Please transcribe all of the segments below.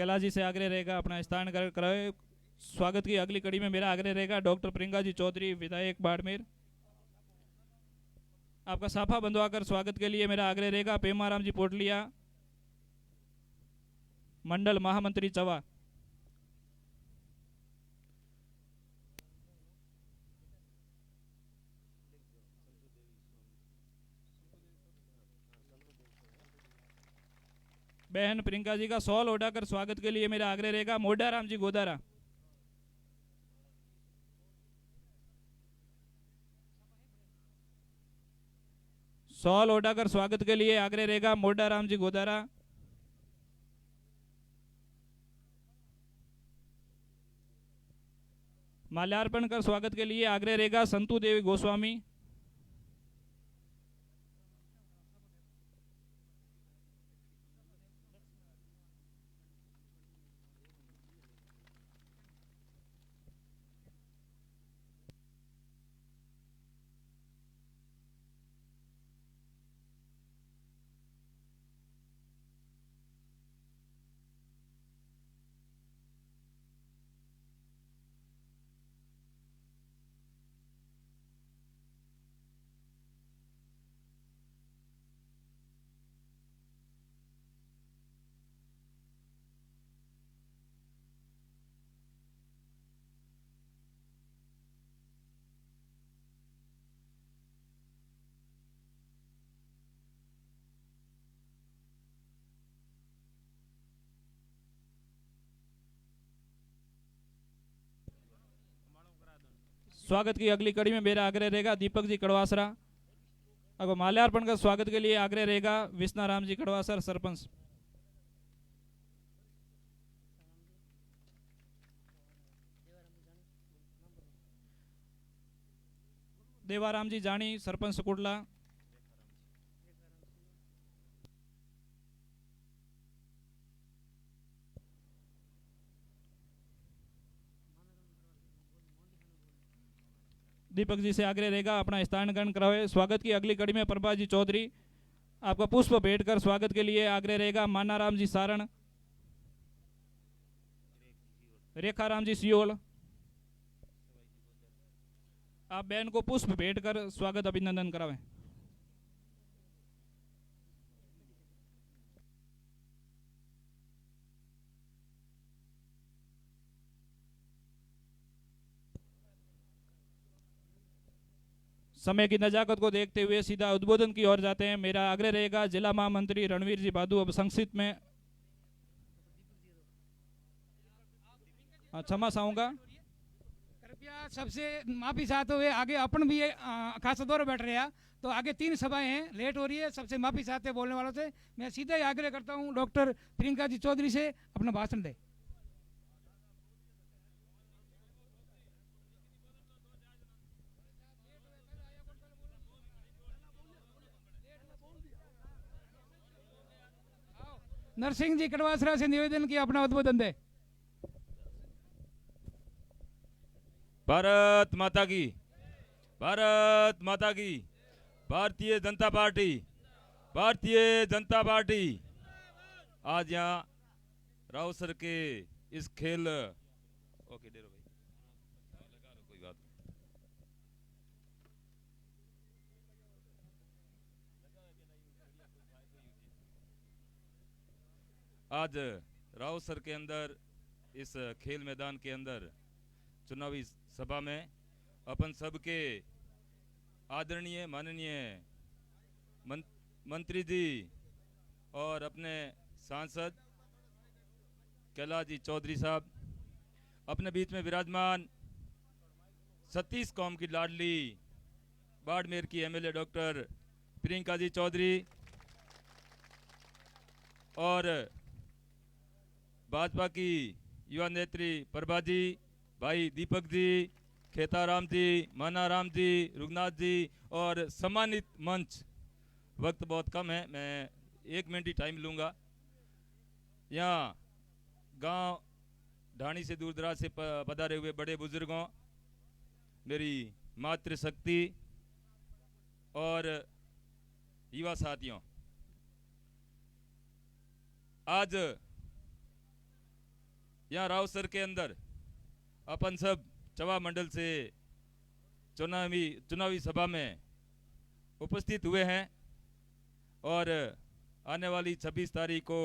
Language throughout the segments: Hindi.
कैलाश जी से आग्रह रहेगा अपना स्थान कराए। स्वागत की अगली कड़ी में मेरा आग्रह रहेगा डॉक्टर प्रियंका जी चौधरी, विधायक बाड़मेर। आपका साफा बंधवाकर स्वागत के लिए मेरा आग्रह रहेगा पेमाराम जी पोटलिया, मंडल महामंत्री चवा। बहन प्रियंका जी का सॉल उठाकर स्वागत के लिए मेरा आग्रह रहेगा मोडाराम जी गोदारा। सॉल उठाकर स्वागत के लिए आग्रह रहेगा मोडाराम जी गोदारा। माल्यार्पण कर स्वागत के लिए आग्रह रहेगा संतु देवी गोस्वामी। स्वागत की अगली कड़ी में मेरा आग्रह रहेगा दीपक जी कड़वासरा। अब माल्यार्पण का स्वागत के लिए आग्रह रहेगा विष्णाराम जी कड़वासर, सरपंच। देवाराम जी जानी, सरपंच सुकुटला। दीपक जी से आग्रह रहेगा अपना स्थान ग्रहण कराए। स्वागत की अगली कड़ी में प्रभा जी चौधरी, आपका पुष्प भेंट कर स्वागत के लिए आग्रह रहेगा मानाराम जी सारण, रेखाराम जी सियोल। आप बहन को पुष्प भेंट कर स्वागत अभिनंदन करावें। समय की नजाकत को देखते हुए सीधा उद्बोधन की ओर जाते हैं। मेरा आग्रह रहेगा जिला महामंत्री रणवीर जी बादू। अब संक्षिप्त में क्षमा चाहूंगा। कृपया सबसे माफी चाहते हुए आगे अपन भी खासा दौर बैठ रहे हैं, तो आगे 3 सभाएं हैं, लेट हो रही है। सबसे माफी चाहते हैं बोलने वालों से। मैं सीधा ही आग्रह करता हूं डॉक्टर प्रियंका जी चौधरी से अपना भाषण दे। नरसिंह जी कड़वासरा से निवेदन किया अपना उद्बोधन दे। भारत माता की, भारत माता की। Bharatiya Janata party, Bharatiya Janata party. आज यहाँ रावसर के इस खेल ओके डेरो भाई लगा लो, कोई बात नहीं। आज रावसर के अंदर इस खेल मैदान के अंदर चुनावी सभा में अपन सबके आदरणीय माननीय मंत्री जी और अपने सांसद कैलाश जी चौधरी साहब, अपने बीच में विराजमान सतीश कौम की लाडली बाड़मेर की एमएलए डॉक्टर प्रियंका जी चौधरी और भाजपा की युवा नेत्री प्रभा जी, भाई दीपक जी, खेताराम जी, मानाराम जी, रुगनाथ जी और सम्मानित मंच। वक्त बहुत कम है, मैं 1 मिनट ही टाइम लूँगा। यहाँ गांव ढाणी से दूर दराज से पधारे हुए बड़े बुजुर्गों, मेरी मातृशक्ति और युवा साथियों, आज यहाँ रावसर के अंदर अपन सब चवा मंडल से चुनावी सभा में उपस्थित हुए हैं और आने वाली 26 तारीख को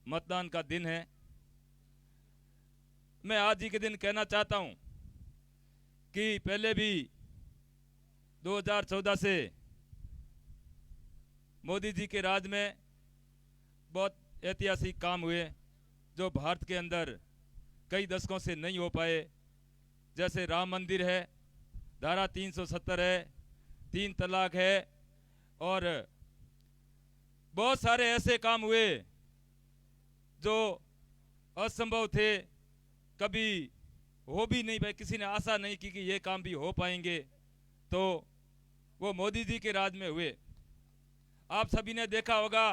मतदान का दिन है। मैं आज ही के दिन कहना चाहता हूं कि पहले भी 2014 से मोदी जी के राज में बहुत ऐतिहासिक काम हुए जो भारत के अंदर कई दशकों से नहीं हो पाए, जैसे राम मंदिर है, धारा 370 है, 3 तलाक है और बहुत सारे ऐसे काम हुए जो असंभव थे, कभी हो भी नहीं पाए, किसी ने आशा नहीं की कि ये काम भी हो पाएंगे, तो वो मोदी जी के राज में हुए। आप सभी ने देखा होगा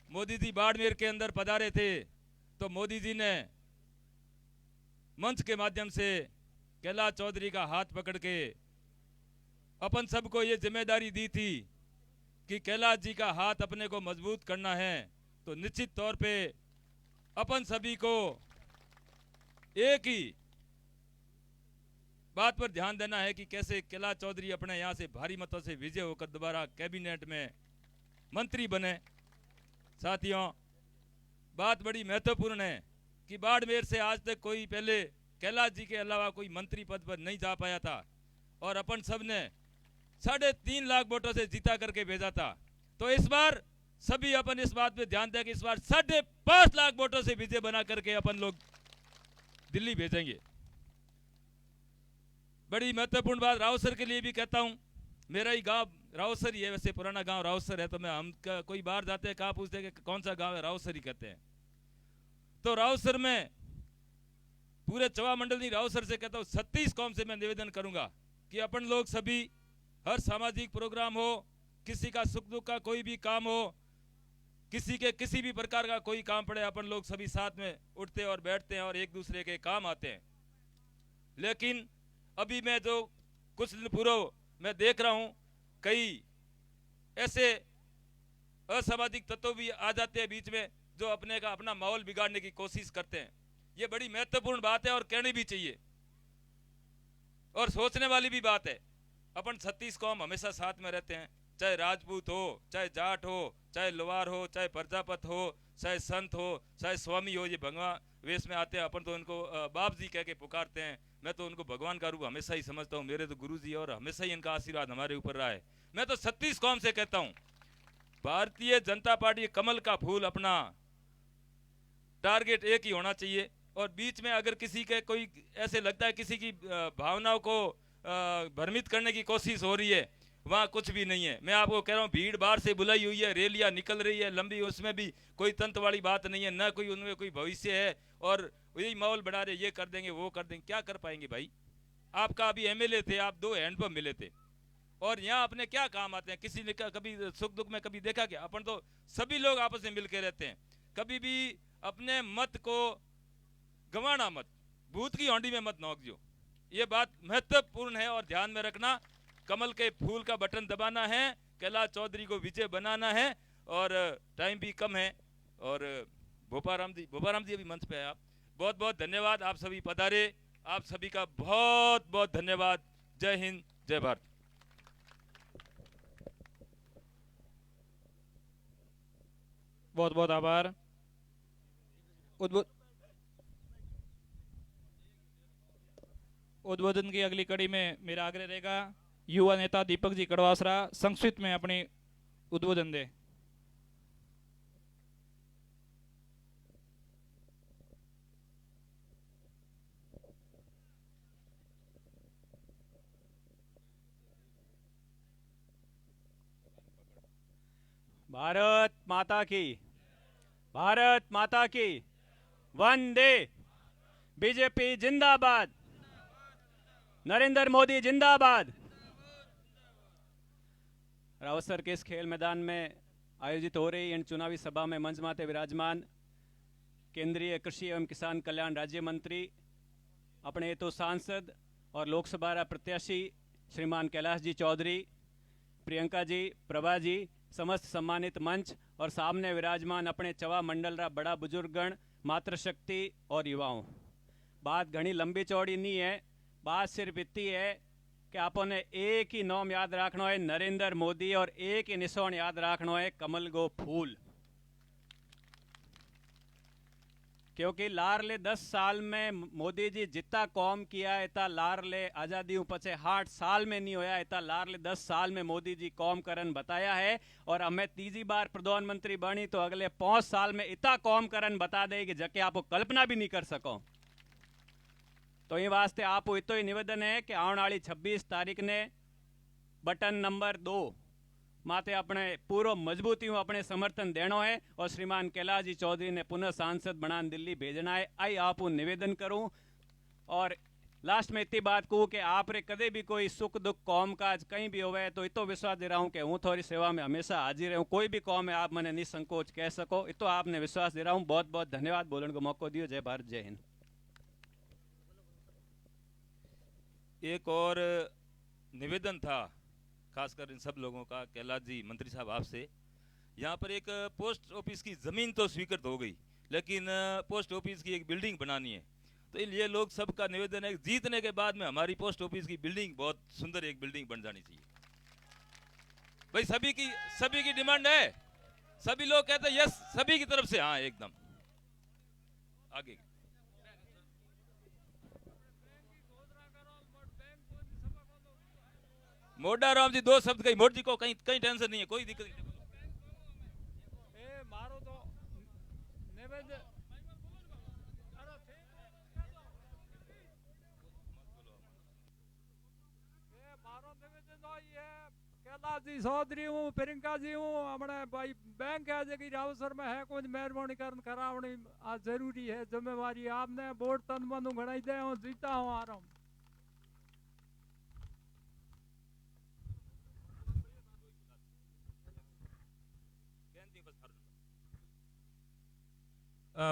मोदी जी बाड़मेर के अंदर पधारे थे तो मोदी जी ने मंच के माध्यम से कैलाश चौधरी का हाथ पकड़ के अपन सबको ये जिम्मेदारी दी थी कि कैलाश जी का हाथ अपने को मजबूत करना है, तो निश्चित तौर पे अपन सभी को एक ही बात पर ध्यान देना है कि कैसे कैलाश चौधरी अपने यहाँ से भारी मतों से विजय होकर दोबारा कैबिनेट में मंत्री बने। साथियों, बात बड़ी महत्वपूर्ण है कि बाड़मेर से आज तक कोई पहले कैलाश जी के अलावा कोई मंत्री पद पर नहीं जा पाया था और अपन सब ने 3.5 लाख वोटों से जीता करके भेजा था। तो इस बार सभी अपन इस बात पे ध्यान दें कि इस बार 5.5 लाख वोटों से विजय बना करके अपन लोग दिल्ली भेजेंगे। बड़ी महत्वपूर्ण बात रावसर के लिए भी कहता हूं, मेरा ही गांव रावसर ही है, वैसे पुराना गांव रावसर है, तो मैं हम कोई बाहर जाते हैं कहाँ पूछते हैं कि कौन सा गांव है, रावसर ही कहते हैं। तो रावसर में पूरे चवा मंडल नहीं, रावसर से कहता हूँ 36 कौम से मैं निवेदन करूंगा कि अपन लोग सभी हर सामाजिक प्रोग्राम हो, किसी का सुख दुख का कोई भी काम हो, किसी के किसी भी प्रकार का कोई काम पड़े, अपन लोग सभी साथ में उठते और बैठते हैं और एक दूसरे के काम आते हैं। लेकिन अभी मैं जो कुछ दिन पूर्व मैं देख रहा हूं, कई ऐसे असामाजिक तत्व भी आ जाते हैं बीच में जो अपना माहौल बिगाड़ने की कोशिश करते हैं। ये बड़ी महत्वपूर्ण बात है और कहनी भी चाहिए और सोचने वाली भी बात है। अपन 36 कौम हमेशा साथ में रहते हैं, चाहे राजपूत हो, चाहे जाट हो, चाहे लोहार हो, चाहे प्रजापत हो, चाहे संत हो, चाहे स्वामी हो, ये भगवान वेश में आते हैं। अपन तो उनको बाप जी कह के पुकारते हैं, मैं तो उनको भगवान का रूप हमेशा ही समझता हूँ, मेरे तो गुरु जी और हमेशा ही इनका आशीर्वाद हमारे ऊपर रहा है। मैं तो 36 कौम से कहता हूँ, भारतीय जनता पार्टी कमल का फूल अपना टारगेट एक ही होना चाहिए और बीच में अगर किसी के कोई ऐसे लगता है किसी की भावनाओं को भ्रमित करने की कोशिश हो रही है, वहाँ कुछ भी नहीं है। मैं आपको कह रहा हूँ, भीड़ भाड़ से बुलाई हुई है, रैलियां निकल रही है लंबी, उसमें भी कोई तंत्र वाली बात नहीं है, ना कोई उनमें कोई भविष्य है और यही माहौल बढ़ा रहे, ये कर देंगे वो कर देंगे। क्या कर पाएंगे भाई? आपका अभी एमएलए थे, आप 2 हैंडपंप मिले थे और यहाँ अपने क्या काम आते हैं? किसी ने कभी सुख दुख में कभी देखा क्या? अपन तो सभी लोग आपस में मिलकर रहते हैं। कभी भी अपने मत को गंवाना मत, भूत की हौंडी में मत नोक जो। ये बात महत्वपूर्ण है और ध्यान में रखना। कमल के फूल का बटन दबाना है, कैलाश चौधरी को विजय बनाना है और टाइम भी कम है। और भोपाराम जी अभी मंच पे है, आप बहुत बहुत धन्यवाद। आप सभी पधारे, आप सभी का बहुत बहुत धन्यवाद। जय हिंद, जय भारत। बहुत बहुत आभार। उद्बोधन की अगली कड़ी में मेरा आग्रह रहेगा युवा नेता दीपक जी कड़वासरा संस्कृत में अपनी उद्बोधन दे। भारत माता की, भारत माता की, वंदे। बीजेपी जिंदाबाद, नरेंद्र मोदी जिंदाबाद। रावसर के इस खेल मैदान में आयोजित हो रही इन चुनावी सभा में मंच माते विराजमान केंद्रीय कृषि एवं किसान कल्याण राज्य मंत्री, अपने हेतु सांसद और लोकसभा प्रत्याशी श्रीमान कैलाश जी चौधरी, प्रियंका जी, प्रभा जी, समस्त सम्मानित मंच और सामने विराजमान अपने चवा मंडल रा बड़ा बुजुर्गगण मातृशक्ति और युवाओं। बात घनी लंबी चौड़ी नहीं है, बात सिर्फ इतनी है कि आपने एक ही नाम याद रखना है, नरेंद्र मोदी, और एक ही निशान याद रखना है, कमल गो फूल। क्योंकि लारले 10 साल में मोदी जी जितना कौम किया है, इतना लारले आज़ादी पचे 8 साल में नहीं होया, इतना लारले 10 साल में मोदी जी कौम करन बताया है। और हमें तीसरी बार प्रधानमंत्री बनी तो अगले 5 साल में इतना कौम करन बता दे कि जके आप कल्पना भी नहीं कर सको। तो ये वास्ते आप इतो ही निवेदन है कि आने वाली 26 तारीख ने बटन नंबर 2 माते अपने पूरा मजबूती अपने समर्थन देना है और श्रीमान कैलाश जी चौधरी ने पुनः सांसद बना दिल्ली भेजना है। आई आप निवेदन करूं और लास्ट में इतनी बात कहूँ कि आप रे कदे भी कोई सुख दुख कौम काज कहीं भी होवे तो इतो विश्वास दे रहा हूँ कि हूँ थोड़ी सेवा में हमेशा हाजिर रहूँ। कोई भी कौम है आप मैंने निसंकोच कह सको, इतो आपने विश्वास दे रहा हूँ। बहुत बहुत धन्यवाद, बोलने को मौका दियो। जय भारत, जय हिंद। एक और निवेदन था खासकर इन सब लोगों का, कैलाश जी मंत्री साहब आपसे, यहाँ पर एक पोस्ट ऑफिस की ज़मीन तो स्वीकृत हो गई, लेकिन पोस्ट ऑफिस की एक बिल्डिंग बनानी है। तो ये लोग सबका निवेदन है, जीतने के बाद में हमारी पोस्ट ऑफिस की बिल्डिंग बहुत सुंदर एक बिल्डिंग बन जानी चाहिए। भाई सभी की डिमांड है, सभी लोग कहते हैं यस, सभी की तरफ से हाँ एकदम। आगे मोडा राम जी 2 शब्द कही, मोदी को कहीं कहीं टेंशन नहीं है, कोई दिक्कत नहीं। मारो तो निवेदन मारो निवेदन तो ये कैलाश जी चौधरी हूँ, प्रियंका जी हूँ, हमने भाई बैंक है जगह रावसर में है, कुछ मेहरबानी करन करावनी आज जरूरी है, जिम्मेवारी आपने वोट तन मन घड़ाई दे हूँ, जीता हूँ आ रहा हूँ।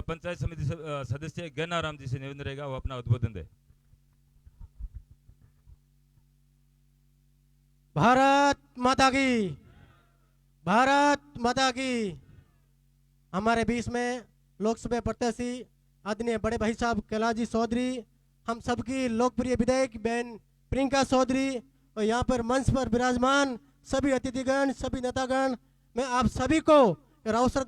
पंचायत समिति सदस्य गैनाराम जी से निवेदन रहेगा, वो अपना उद्बोधन दे। भारत माता की, भारत माता की। हमारे बीच में लोकसभा प्रत्याशी आदरणीय बड़े भाई साहब कैलाश जी चौधरी, हम सबकी लोकप्रिय विधायक बहन प्रियंका चौधरी, और यहाँ पर मंच पर विराजमान सभी अतिथिगण, सभी नेतागण, मैं आप सभी को रावसर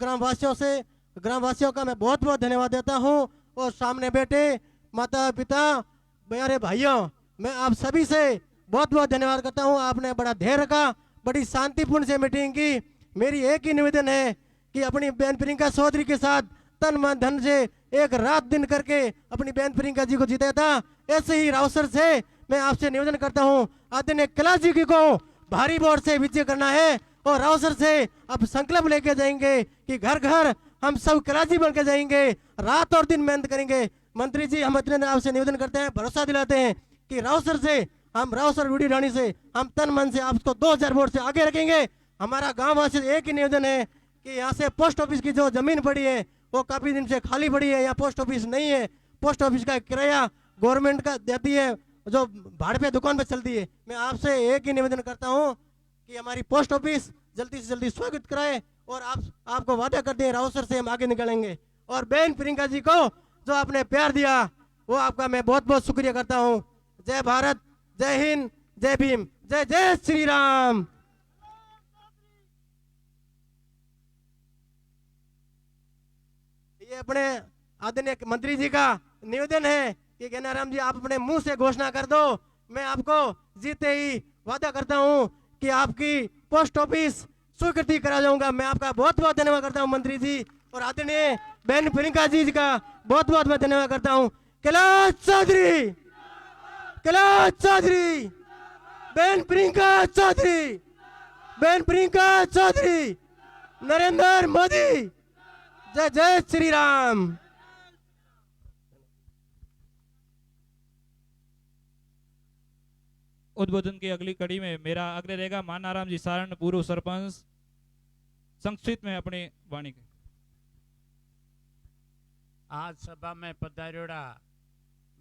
ग्रामवासियों का मैं बहुत बहुत धन्यवाद देता हूँ। और सामने बैठे माता पिता प्यारे भाइयों, मैं आप सभी से बहुत बहुत धन्यवाद करता हूँ। आपने बड़ा धैर्य रखा, बड़ी शांतिपूर्ण से मीटिंग की। मेरी एक ही निवेदन है कि अपनी बहन प्रियंका चौधरी के साथ तन मन धन से एक रात दिन करके अपनी बहन प्रियंका जी को जीता था। ऐसे ही रावसर से मैं आपसे निवेदन करता हूँ, आदरणीय कैलाश जी को भारी वोट से विजय करना है और रावसर से अब संकल्प लेके जाएंगे कि घर घर हम सब कैलाश जी बन के जाएंगे, रात और दिन मेहनत करेंगे। मंत्री जी, हम इतने आपसे निवेदन करते हैं, भरोसा दिलाते हैं कि रावसर से हम रावसर रूडी रानी से हम तन मन से आपको 2000 वोट से आगे रखेंगे। हमारा गांव वासी एक ही निवेदन है कि यहाँ से पोस्ट ऑफिस की जो जमीन पड़ी है वो काफी दिन से खाली पड़ी है, यहाँ पोस्ट ऑफिस नहीं है। पोस्ट ऑफिस का किराया गवर्नमेंट का देती है, जो भाड़े पे दुकान पे चलती है। मैं आपसे एक ही निवेदन करता हूँ कि हमारी पोस्ट ऑफिस जल्दी से जल्दी स्वागत कराए और आपको वादा करते हैं रावसर से हम आगे निकलेंगे। और बहन प्रियंका जी को जो आपने प्यार दिया वो आपका मैं बहुत बहुत शुक्रिया करता हूँ। जय भारत, जय हिंद, जय भीम, जय जय श्री राम। ये अपने आदरणीय मंत्री जी का निवेदन है कि गैनाराम जी आप अपने मुंह से घोषणा कर दो, मैं आपको जीते ही वादा करता हूं कि आपकी पोस्ट ऑफिस स्वीकृति करा जाऊंगा। मैं आपका बहुत बहुत धन्यवाद करता हूं मंत्री जी, और आदरणीय बहन प्रियंका जी का बहुत बहुत मैं धन्यवाद करता हूं। कैलाश चौधरी, कैलाश चौधरी, बहन प्रियंका चौधरी, बहन प्रियंका चौधरी, नरेंद्र मोदी, जय जय श्री राम। उद्बोधन की अगली कड़ी में मेरा आग्रह रहेगा मानाराम जी सारण पूर्व सरपंच संक्षिप्त में अपनी वाणी के। आज सभा में पधार्योड़ा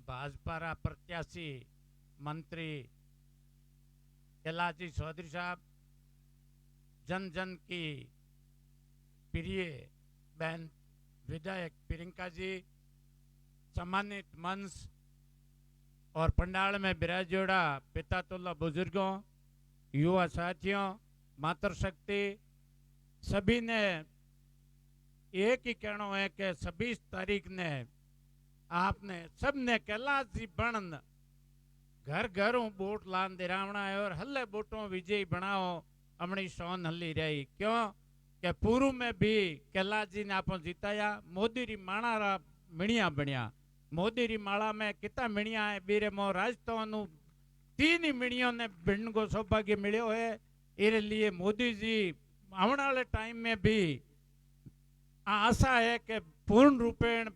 भाजपा रा प्रत्याशी मंत्री कैलाश जी चौधरी साहब, जन जन की प्रिय बहन विधायक प्रियंका जी, सम्मानित मंच और पंडाल में विराजोड़ा पितातुल्ला बुजुर्गों, युवा साथियों, मातृशक्ति, सभी ने एक ही कहना है कि 26 तारीख ने आपने सबने कैलाश जी बणन घर घरों वोट लान दे रावणा है और हल्ले वोटों विजयी बनाओ हमणी सोन हल्ली रही। क्यों कि पूर्व में भी कैलाश जी ने आप जिताया। मोदी री माणा रा मिणिया बनिया। मोदी री माला में कितना मिणिया है बीरे मो राजस्थान 3 ही मिणियों ने भिन्न को सौभाग्य मिलो है। इरे लिए मोदी जी आने वाले टाइम में भी आशा है कि पूर्ण रूपेण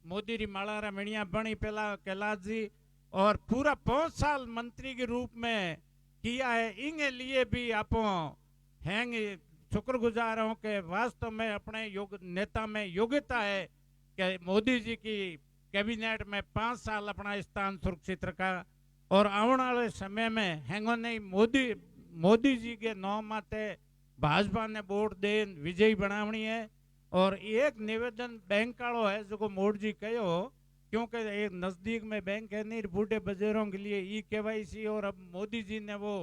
मोदी री माला रा मिणिया बनी पहला कैलाश जी और पूरा 5 साल मंत्री के रूप में किया है। इनके लिए भी आप हैंग शुक्रगुजार हूँ कि वास्तव में अपने नेता में योग्यता है कि मोदी जी की कैबिनेट में 5 साल अपना स्थान सुरक्षित रखा और आने वाले समय में हैंगो नहीं मोदी जी के नाम माते भाजपा ने वोट दे विजयी बनावनी है। और एक निवेदन बैंक वालों है जो मोदी जी कहो क्योंकि एक नजदीक में बैंक है नहीं बूढ़े बजुर्गों के लिए KYC और अब मोदी जी ने वो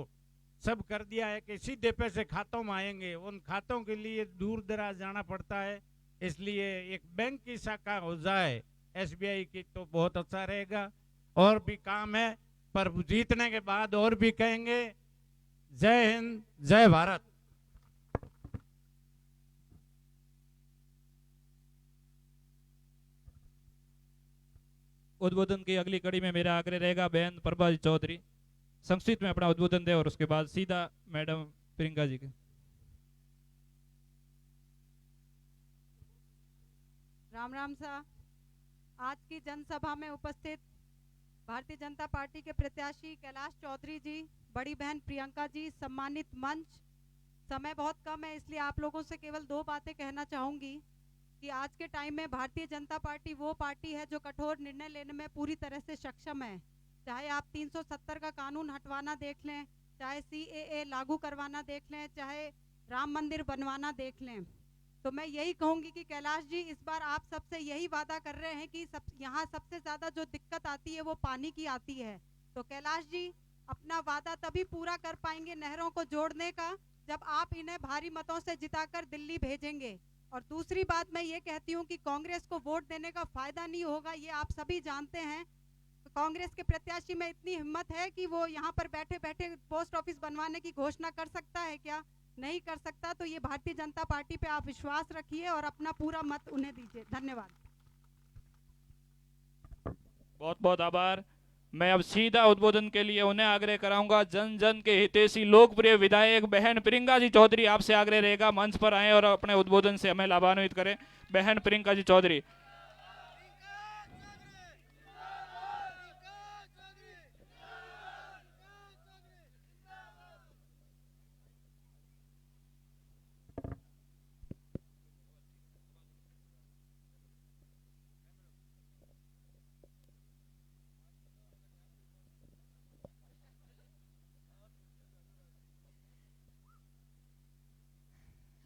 सब कर दिया है कि सीधे पैसे खातों में आएंगे। उन खातों के लिए दूर दराज जाना पड़ता है, इसलिए एक बैंक की शाखा हो जाए SBI की तो बहुत अच्छा रहेगा। और भी काम है पर जीतने के बाद और भी कहेंगे। जय हिंद, जय भारत। उद्बोधन की अगली कड़ी में मेरा आग्रह रहेगा बहन प्रभा चौधरी संक्षिप्त में अपना उद्बोधन दे और उसके बाद सीधा मैडम प्रियंका जी के। राम राम सा। आज की जनसभा में उपस्थित भारतीय जनता पार्टी के प्रत्याशी कैलाश चौधरी जी, बड़ी बहन प्रियंका जी, सम्मानित मंच, समय बहुत कम है इसलिए आप लोगों से केवल 2 बातें कहना चाहूंगी कि आज के टाइम में भारतीय जनता पार्टी वो पार्टी है जो कठोर निर्णय लेने में पूरी तरह से सक्षम है। चाहे आप 370 का कानून हटवाना देख लें, चाहे CAA लागू करवाना देख लें, चाहे राम मंदिर बनवाना देख लें, तो मैं यही कहूंगी कि कैलाश जी इस बार आप सबसे यही वादा कर रहे हैं कि यहाँ सबसे ज्यादा जो दिक्कत आती है वो पानी की आती है। तो कैलाश जी अपना वादा तभी पूरा कर पाएंगे नहरों को जोड़ने का जब आप इन्हें भारी मतों से जिताकर दिल्ली भेजेंगे। और दूसरी बात मैं ये कहती हूँ कि कांग्रेस को वोट देने का फायदा नहीं होगा, ये आप सभी जानते हैं। तो कांग्रेस के प्रत्याशी में इतनी हिम्मत है कि वो यहाँ पर बैठे बैठे पोस्ट ऑफिस बनवाने की घोषणा कर सकता है क्या? नहीं कर सकता। तो ये भारतीय जनता पार्टी पे आप विश्वास रखिए और अपना पूरा मत उन्हें दीजिए। धन्यवाद। बहुत बहुत आभार। मैं अब सीधा उद्बोधन के लिए उन्हें आग्रह कराऊंगा जन जन के हितैषी लोकप्रिय विधायक बहन प्रियंका जी चौधरी, आपसे आग्रह रहेगा मंच पर आए और अपने उद्बोधन से हमें लाभान्वित करें। बहन प्रियंका जी चौधरी।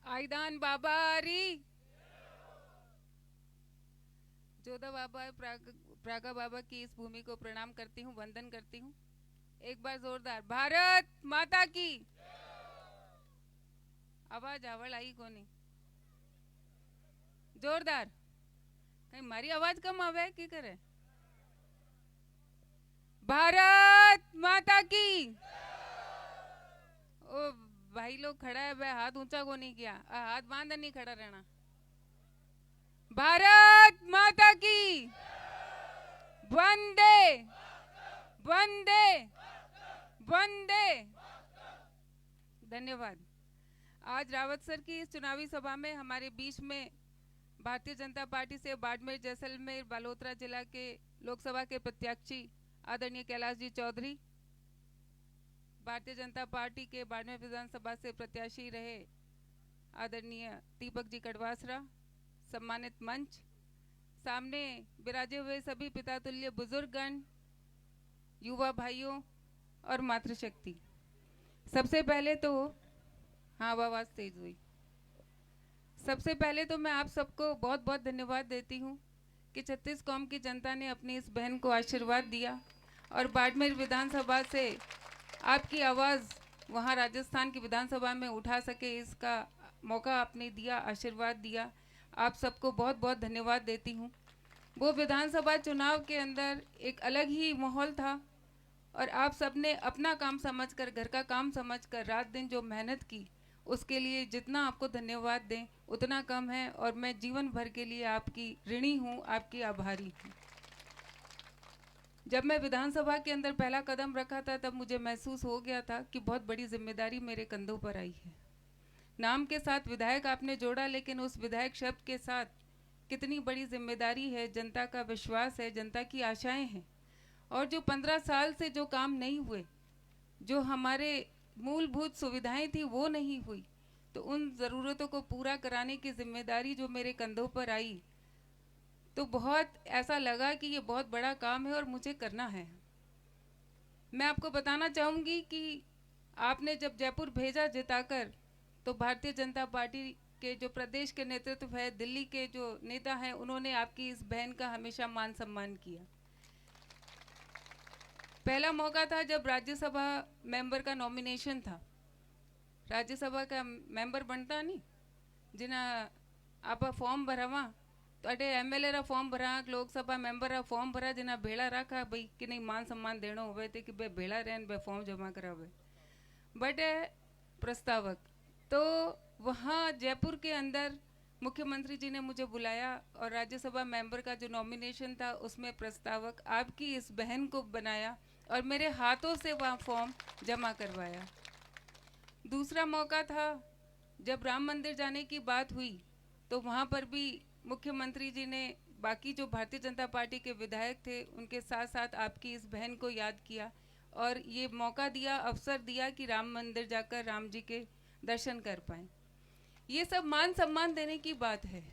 आईदान बाबा री, जोधा बाबा, प्रागा बाबा की इस भूमि को प्रणाम करती हूँ, वंदन करती हूँ। एक बार जोरदार भारत माता की। आवाज आवड़ आई कोनी? जोरदार। कहीं मारी आवाज कम आवे की करे? भारत माता की। ओ भाई लोग खड़ा है, वह हाथ ऊंचा को नहीं किया, हाथ बांध नहीं खड़ा रहना। भारत माता की। वंदे वंदे वंदे। धन्यवाद। आज रावत सर की इस चुनावी सभा में हमारे बीच में भारतीय जनता पार्टी से बाड़मेर, जैसलमेर, बालोतरा जिला के लोकसभा के प्रत्याशी आदरणीय कैलाश जी चौधरी, भारतीय जनता पार्टी के बाड़मेर विधानसभा से प्रत्याशी रहे आदरणीय दीपक जी कड़वासरा, सम्मानित मंच, सामने विराजे हुए सभी पितातुल्य बुजुर्गगण, युवा भाइयों और मातृशक्ति। सबसे पहले तो हाँ आवाज तेज हुई। सबसे पहले तो मैं आप सबको बहुत बहुत धन्यवाद देती हूँ कि 36 कौम की जनता ने अपनी इस बहन को आशीर्वाद दिया और बाड़मेर विधानसभा से आपकी आवाज़ वहाँ राजस्थान की विधानसभा में उठा सके, इसका मौका आपने दिया, आशीर्वाद दिया। आप सबको बहुत बहुत धन्यवाद देती हूँ। वो विधानसभा चुनाव के अंदर एक अलग ही माहौल था और आप सबने अपना काम समझकर, घर का काम समझकर रात दिन जो मेहनत की, उसके लिए जितना आपको धन्यवाद दें उतना कम है और मैं जीवन भर के लिए आपकी ऋणी हूँ, आपकी आभारी हूँ। जब मैं विधानसभा के अंदर पहला कदम रखा था तब मुझे महसूस हो गया था कि बहुत बड़ी जिम्मेदारी मेरे कंधों पर आई है। नाम के साथ विधायक आपने जोड़ा, लेकिन उस विधायक शब्द के साथ कितनी बड़ी जिम्मेदारी है, जनता का विश्वास है, जनता की आशाएं हैं। और जो 15 साल से जो काम नहीं हुए, जो हमारे मूलभूत सुविधाएं थी वो नहीं हुई, तो उन ज़रूरतों को पूरा कराने की जिम्मेदारी जो मेरे कंधों पर आई, तो बहुत ऐसा लगा कि ये बहुत बड़ा काम है और मुझे करना है। मैं आपको बताना चाहूँगी कि आपने जब जयपुर भेजा जिताकर, तो भारतीय जनता पार्टी के जो प्रदेश के नेतृत्व है, दिल्ली के जो नेता हैं, उन्होंने आपकी इस बहन का हमेशा मान सम्मान किया। पहला मौका था जब राज्यसभा मेंबर का नॉमिनेशन था। राज्यसभा का मेंबर बनता नहीं, जिना आप फॉर्म भरावा तो अटे एमएलए रा फॉर्म भरा, लोकसभा मेंबर रा फॉर्म भरा, जिना भेड़ा रखा भाई कि नहीं मान सम्मान देना होवे थे कि बे भेड़ा रहन बे फॉर्म जमा करावे। बट प्रस्तावक तो वहाँ जयपुर के अंदर मुख्यमंत्री जी ने मुझे बुलाया और राज्यसभा मेंबर का जो नॉमिनेशन था उसमें प्रस्तावक आपकी इस बहन को बनाया और मेरे हाथों से वहाँ फॉर्म जमा करवाया। दूसरा मौका था जब राम मंदिर जाने की बात हुई, तो वहाँ पर भी मुख्यमंत्री जी ने बाकी जो भारतीय जनता पार्टी के विधायक थे उनके साथ साथ आपकी इस बहन को याद किया और ये मौका दिया, अवसर दिया कि राम मंदिर जाकर राम जी के दर्शन कर पाएं। ये सब मान सम्मान देने की बात है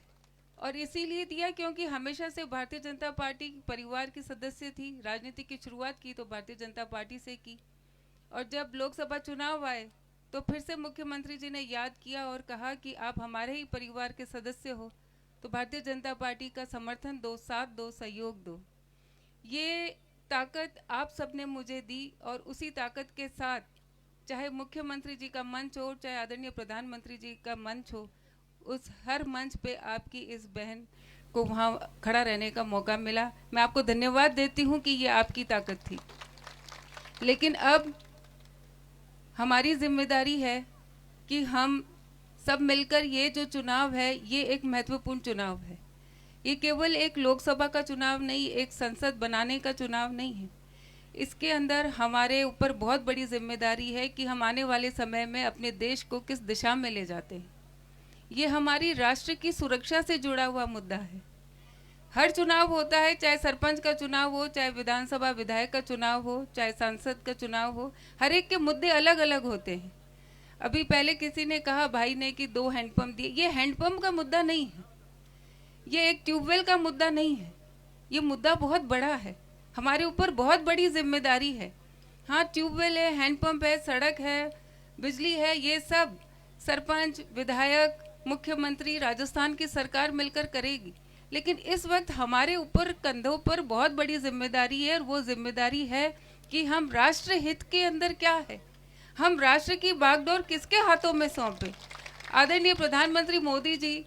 और इसीलिए दिया क्योंकि हमेशा से भारतीय जनता पार्टी परिवार की सदस्य थी। राजनीति की शुरुआत की तो भारतीय जनता पार्टी से की और जब लोकसभा चुनाव आए तो फिर से मुख्यमंत्री जी ने याद किया और कहा कि आप हमारे ही परिवार के सदस्य हो, तो भारतीय जनता पार्टी का समर्थन दो, साथ दो, सहयोग दो। ये ताकत आप सबने मुझे दी और उसी ताकत के साथ चाहे मुख्यमंत्री जी का मंच हो, चाहे आदरणीय प्रधानमंत्री जी का मंच हो, उस हर मंच पे आपकी इस बहन को वहाँ खड़ा रहने का मौका मिला। मैं आपको धन्यवाद देती हूँ कि ये आपकी ताकत थी। लेकिन अब हमारी जिम्मेदारी है कि हम सब मिलकर ये जो चुनाव है, ये एक महत्वपूर्ण चुनाव है। ये केवल एक लोकसभा का चुनाव नहीं, एक संसद बनाने का चुनाव नहीं है। इसके अंदर हमारे ऊपर बहुत बड़ी जिम्मेदारी है कि हम आने वाले समय में अपने देश को किस दिशा में ले जाते हैं। ये हमारी राष्ट्र की सुरक्षा से जुड़ा हुआ मुद्दा है। हर चुनाव होता है, चाहे सरपंच का चुनाव हो, चाहे विधानसभा विधायक का चुनाव हो, चाहे सांसद का चुनाव हो, हर एक के मुद्दे अलग अलग होते हैं। अभी पहले किसी ने कहा, भाई ने, कि 2 हैंडपंप दिए। ये हैंडपंप का मुद्दा नहीं है, ये एक ट्यूबवेल का मुद्दा नहीं है। ये मुद्दा बहुत बड़ा है, हमारे ऊपर बहुत बड़ी जिम्मेदारी है। हाँ, ट्यूबवेल है, हैंडपंप है, सड़क है, बिजली है, ये सब सरपंच, विधायक, मुख्यमंत्री, राजस्थान की सरकार मिलकर करेगी। लेकिन इस वक्त हमारे ऊपर कंधों पर बहुत बड़ी जिम्मेदारी है और वो जिम्मेदारी है कि हम राष्ट्र हित के अंदर क्या है, हम राष्ट्र की बागडोर किसके हाथों में सौंपे। आदरणीय प्रधानमंत्री मोदी जी,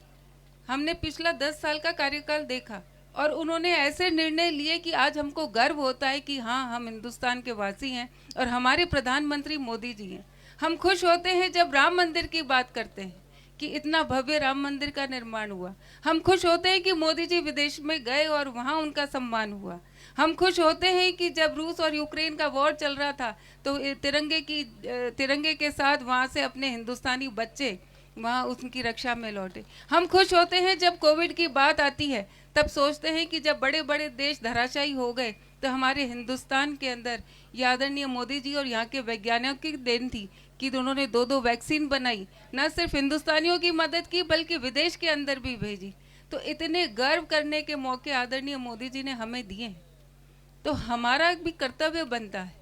हमने पिछला 10 साल का कार्यकाल देखा और उन्होंने ऐसे निर्णय लिए कि आज हमको गर्व होता है कि हाँ, हम हिंदुस्तान के वासी हैं और हमारे प्रधानमंत्री मोदी जी हैं। हम खुश होते हैं जब राम मंदिर की बात करते हैं कि इतना भव्य राम मंदिर का निर्माण हुआ। हम खुश होते हैं कि मोदी जी विदेश में गए और वहाँ उनका सम्मान हुआ। हम खुश होते हैं कि जब रूस और यूक्रेन का वॉर चल रहा था तो तिरंगे के साथ वहाँ से अपने हिंदुस्तानी बच्चे वहाँ उनकी रक्षा में लौटे। हम खुश होते हैं जब कोविड की बात आती है, तब सोचते हैं कि जब बड़े बड़े देश धराशायी हो गए तो हमारे हिंदुस्तान के अंदर ये आदरणीय मोदी जी और यहाँ के वैज्ञानिकों की देन थी कि उन्होंने 2 वैक्सीन बनाई, न सिर्फ हिंदुस्तानियों की मदद की बल्कि विदेश के अंदर भी भेजी। तो इतने गर्व करने के मौके आदरणीय मोदी जी ने हमें दिए हैं, तो हमारा भी कर्तव्य बनता है।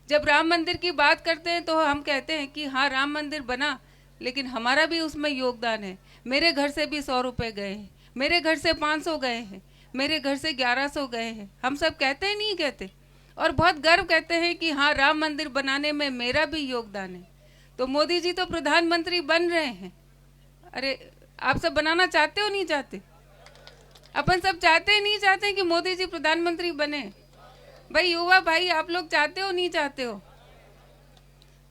जब राम मंदिर की बात करते हैं तो हम कहते हैं कि हाँ, राम मंदिर बना, लेकिन हमारा भी उसमें योगदान है। मेरे घर से भी 100 रुपए गए हैं, मेरे घर से 500 गए हैं, मेरे घर से 1100 गए हैं। हम सब कहते हैं, नहीं कहते? और बहुत गर्व कहते हैं कि हाँ, राम मंदिर बनाने में मेरा भी योगदान है। तो मोदी जी तो प्रधानमंत्री बन रहे हैं। अरे आप सब बनाना चाहते हो, नहीं चाहते? अपन सब चाहते हैं, नहीं चाहते कि मोदी जी प्रधानमंत्री बने? भाई युवा भाई, आप लोग चाहते हो, नहीं चाहते हो?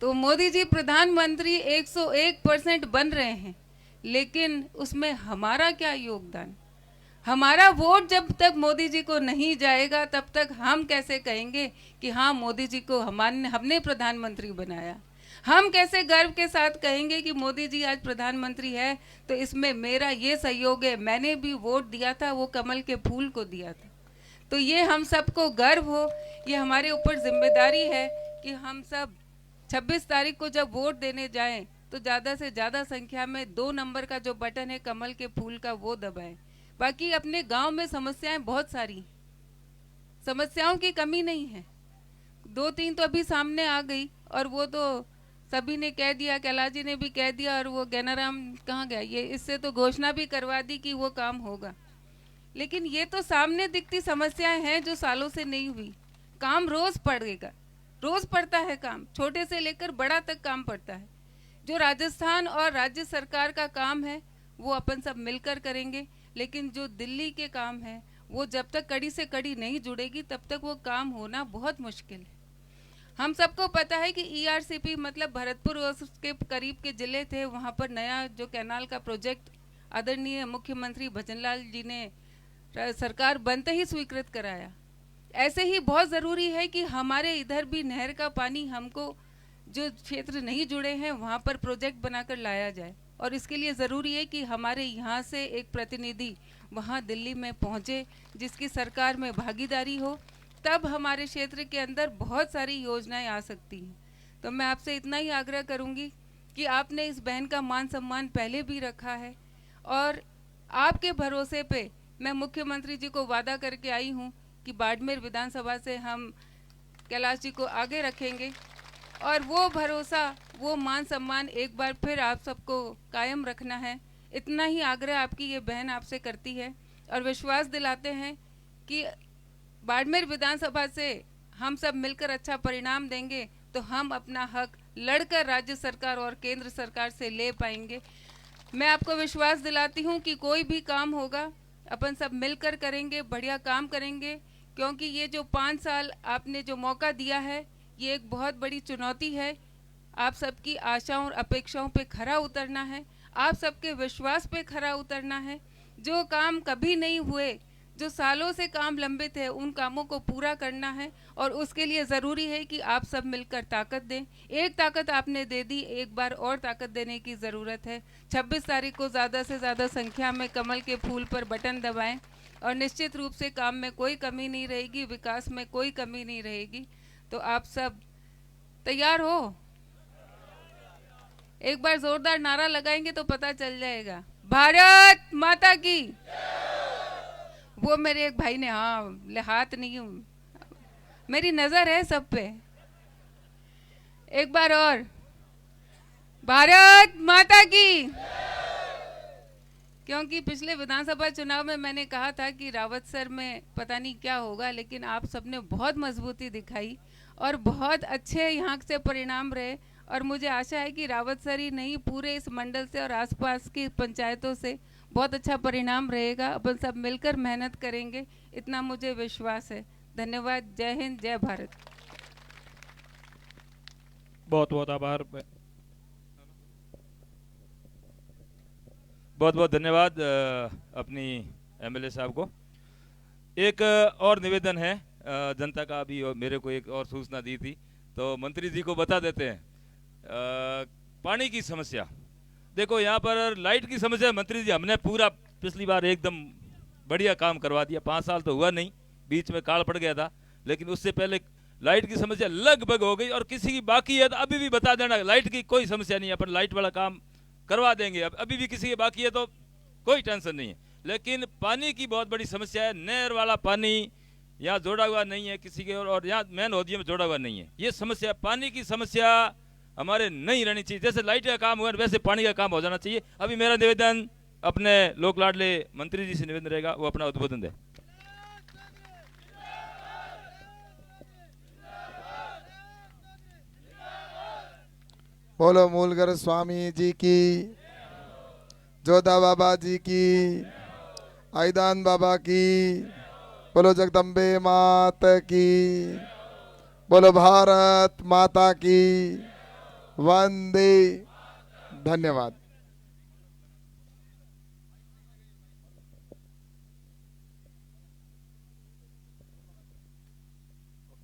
तो मोदी जी प्रधानमंत्री 101% बन रहे हैं, लेकिन उसमें हमारा क्या योगदान? हमारा वोट जब तक मोदी जी को नहीं जाएगा तब तक हम कैसे कहेंगे कि हाँ, मोदी जी को हमने प्रधानमंत्री बनाया? हम कैसे गर्व के साथ कहेंगे कि मोदी जी आज प्रधानमंत्री है तो इसमें मेरा ये सहयोग है, मैंने भी वोट दिया था, वो कमल के फूल को दिया था। तो ये हम सबको गर्व हो, ये हमारे ऊपर जिम्मेदारी है कि हम सब 26 तारीख को जब वोट देने जाएं तो ज़्यादा से ज़्यादा संख्या में 2 नंबर का जो बटन है कमल के फूल का, वो दबाएं। बाकी अपने गांव में समस्याएं बहुत सारी, समस्याओं की कमी नहीं है। 2-3 तो अभी सामने आ गई और वो तो सभी ने कह दिया, कैलाश जी ने भी कह दिया, और वो गैनाराम कहाँ गया, ये इससे तो घोषणा भी करवा दी कि वो काम होगा। लेकिन ये तो सामने दिखती समस्याएं हैं जो सालों से नहीं हुई। काम रोज पड़ेगा, रोज पड़ता है काम, छोटे से लेकर बड़ा तक काम पड़ता है। जो राजस्थान और राज्य सरकार का काम है वो अपन सब मिलकर करेंगे, लेकिन जो दिल्ली के काम है वो जब तक कड़ी से कड़ी नहीं जुड़ेगी तब तक वो काम होना बहुत मुश्किल है। हम सबको पता है कि ERCP मतलब भरतपुर और उसके करीब के जिले थे, वहाँ पर नया जो कैनाल का प्रोजेक्ट आदरणीय मुख्यमंत्री भजनलाल जी ने सरकार बनते ही स्वीकृत कराया। ऐसे ही बहुत ज़रूरी है कि हमारे इधर भी नहर का पानी हमको जो क्षेत्र नहीं जुड़े हैं वहाँ पर प्रोजेक्ट बनाकर लाया जाए, और इसके लिए ज़रूरी है कि हमारे यहाँ से एक प्रतिनिधि वहाँ दिल्ली में पहुँचे जिसकी सरकार में भागीदारी हो, तब हमारे क्षेत्र के अंदर बहुत सारी योजनाएं आ सकती हैं। तो मैं आपसे इतना ही आग्रह करूँगी कि आपने इस बहन का मान सम्मान पहले भी रखा है, और आपके भरोसे पे मैं मुख्यमंत्री जी को वादा करके आई हूँ कि बाड़मेर विधानसभा से हम कैलाश जी को आगे रखेंगे, और वो भरोसा, वो मान सम्मान एक बार फिर आप सबको कायम रखना है। इतना ही आग्रह आपकी ये बहन आपसे करती है, और विश्वास दिलाते हैं कि बाड़मेर विधानसभा से हम सब मिलकर अच्छा परिणाम देंगे तो हम अपना हक लड़कर राज्य सरकार और केंद्र सरकार से ले पाएंगे। मैं आपको विश्वास दिलाती हूँ कि कोई भी काम होगा अपन सब मिलकर करेंगे, बढ़िया काम करेंगे, क्योंकि ये जो 5 साल आपने जो मौका दिया है ये एक बहुत बड़ी चुनौती है। आप सबकी आशाओं और अपेक्षाओं पे खरा उतरना है, आप सबके विश्वास पे खरा उतरना है। जो काम कभी नहीं हुए, जो सालों से काम लंबित है, उन कामों को पूरा करना है, और उसके लिए ज़रूरी है कि आप सब मिलकर ताकत दें। एक ताकत आपने दे दी, एक बार और ताकत देने की ज़रूरत है। 26 तारीख को ज़्यादा से ज़्यादा संख्या में कमल के फूल पर बटन दबाएं, और निश्चित रूप से काम में कोई कमी नहीं रहेगी, विकास में कोई कमी नहीं रहेगी। तो आप सब तैयार हो? एक बार जोरदार नारा लगाएंगे तो पता चल जाएगा, भारत माता की। वो मेरे एक भाई ने, हाँ हाथ नहीं, मेरी नजर है सब पे। एक बार और, भारत माता की। क्योंकि पिछले विधानसभा चुनाव में मैंने कहा था कि रावत सर में पता नहीं क्या होगा, लेकिन आप सबने बहुत मजबूती दिखाई और बहुत अच्छे यहाँ से परिणाम रहे, और मुझे आशा है कि रावत सर ही नहीं, पूरे इस मंडल से और आसपास की पंचायतों से बहुत अच्छा परिणाम रहेगा। अपन सब मिलकर मेहनत करेंगे, इतना मुझे विश्वास है। धन्यवाद। जय हिंद, जय भारत। बहुत बहुत आभार। बहुत बहुत धन्यवाद अपनी MLA साहब को। एक और निवेदन है जनता का, अभी मेरे को एक और सूचना दी थी तो मंत्री जी को बता देते हैं। पानी की समस्या, देखो यहाँ पर लाइट की समस्या, मंत्री जी हमने पूरा पिछली बार एकदम बढ़िया काम करवा दिया। 5 साल तो हुआ नहीं, बीच में काल पड़ गया था, लेकिन उससे पहले लाइट की समस्या लगभग हो गई। और किसी की बाकी है तो अभी भी बता देना, लाइट की कोई समस्या नहीं है, अपन लाइट वाला काम करवा देंगे। अब अभी भी किसी की बाकी है तो कोई टेंशन नहीं है। लेकिन पानी की बहुत बड़ी समस्या है, नहर वाला पानी यहाँ जोड़ा हुआ नहीं है किसी के, और यहाँ मेन होदियों में जोड़ा हुआ नहीं है। ये समस्या, पानी की समस्या हमारे नहीं रहनी चाहिए। जैसे लाइट का काम हुआ वैसे पानी का काम हो जाना चाहिए। अभी मेरा निवेदन अपने लोक लाडले मंत्री जी से निवेदन रहेगा, वो अपना उद्बोधन दे। बोलो मूलगर स्वामी जी की, जोधा बाबा जी की, आईदान बाबा की, बोलो जगदम्बे मात की, बोलो भारत माता की, वंदे। धन्यवाद।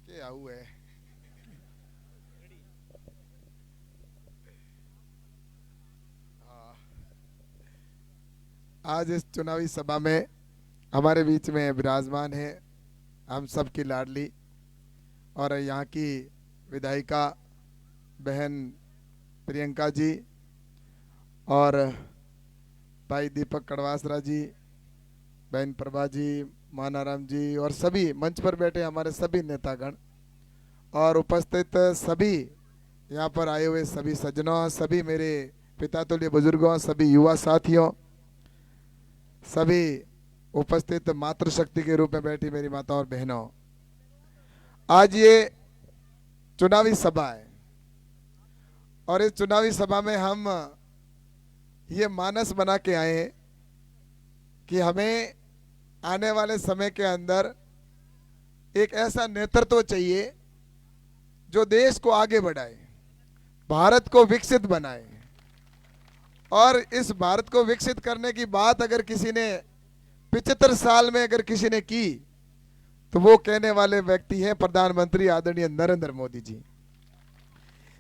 क्या हुआ है? आज इस चुनावी सभा में हमारे बीच में विराजमान है हम सबकी लाडली और यहाँ की विधायिका बहन प्रियंका जी और भाई दीपक कड़वासरा जी, बहन प्रभा जी, मानाराम जी और सभी मंच पर बैठे हमारे सभी नेतागण और उपस्थित सभी यहाँ पर आए हुए सभी सज्जनों, सभी मेरे पिता तुल्य बुजुर्गों, सभी युवा साथियों, सभी उपस्थित मातृशक्ति के रूप में बैठी मेरी माता और बहनों, आज ये चुनावी सभा है और इस चुनावी सभा में हम ये मानस बना के आए हैं कि हमें आने वाले समय के अंदर एक ऐसा नेतृत्व चाहिए जो देश को आगे बढ़ाए, भारत को विकसित बनाए। और इस भारत को विकसित करने की बात अगर किसी ने 75 साल में अगर किसी ने की तो वो कहने वाले व्यक्ति हैं प्रधानमंत्री आदरणीय नरेंद्र मोदी जी।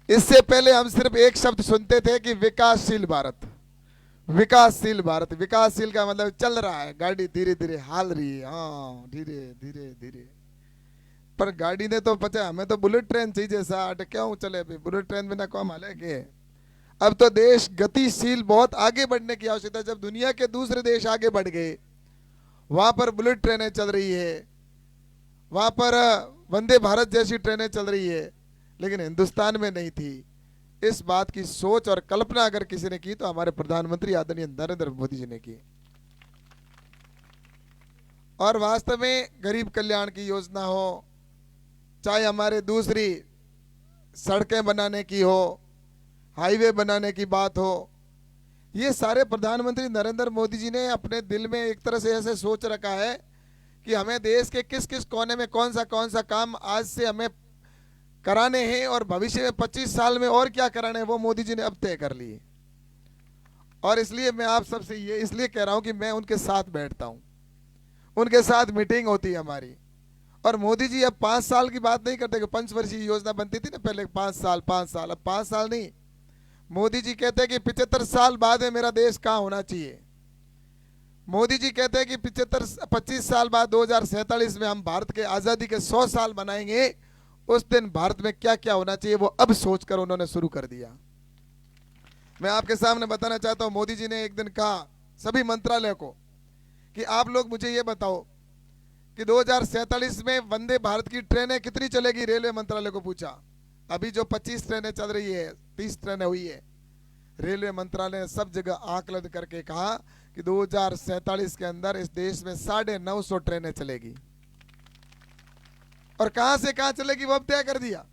इससे पहले हम सिर्फ एक शब्द सुनते थे कि विकासशील भारत, विकासशील भारत। विकासशील का मतलब चल रहा है, गाड़ी धीरे धीरे हाल रही है, हाँ धीरे धीरे धीरे, पर गाड़ी ने तो पचा, हमें तो बुलेट ट्रेन चाहिए साठ, क्यों चले भाई बुलेट ट्रेन बिना कौन हाले के। अब तो देश गतिशील बहुत आगे बढ़ने की आवश्यकता है। जब दुनिया के दूसरे देश आगे बढ़ गए, वहां पर बुलेट ट्रेनें चल रही है, वहां पर वंदे भारत जैसी ट्रेनें चल रही है, लेकिन हिंदुस्तान में नहीं थी। इस बात की सोच और कल्पना अगर किसी ने की तो हमारे प्रधानमंत्री आदरणीय नरेंद्र मोदी जी ने की। और वास्तव में गरीब कल्याण की योजना हो, चाहे हमारे दूसरी सड़कें बनाने की हो, हाईवे बनाने की बात हो, ये सारे प्रधानमंत्री नरेंद्र मोदी जी ने अपने दिल में एक तरह से ऐसे सोच रखा है कि हमें देश के किस किस कोने में कौन सा काम आज से हमें कराने हैं और भविष्य में 25 साल में और क्या कराने हैं, वो मोदी जी ने अब तय कर लिए। और इसलिए मैं आप सबसे ये इसलिए कह रहा हूं कि मैं उनके साथ बैठता हूं, उनके साथ मीटिंग होती है हमारी। और मोदी जी अब 5 साल की बात नहीं करते कि 5 वर्षीय योजना बनती थी ना पहले, 5 साल, अब 5 साल नहीं, मोदी जी कहते हैं कि 75 साल बाद में मेरा देश कहाँ होना चाहिए। मोदी जी कहते हैं कि 25 साल बाद 2047 में हम भारत के आज़ादी के 100 साल बनाएंगे, उस दिन भारत में क्या क्या होना चाहिए वो अब सोचकर उन्होंने शुरू कर दिया। मैं आपके सामने बताना चाहता हूं, मोदी जी ने एक दिन कहा सभी मंत्रालय को कि आप लोग मुझे ये बताओ कि 2047 में वंदे भारत की ट्रेनें कितनी चलेगी। रेलवे मंत्रालय को पूछा, अभी जो 25 ट्रेनें चल रही है, 30 ट्रेनें हुई है, रेलवे मंत्रालय ने सब जगह आकलन करके कहा कि 2047 के अंदर इस देश में 950 ट्रेनें चलेगी। और कहां से कहां चलेगी वो अब तय कर दिया।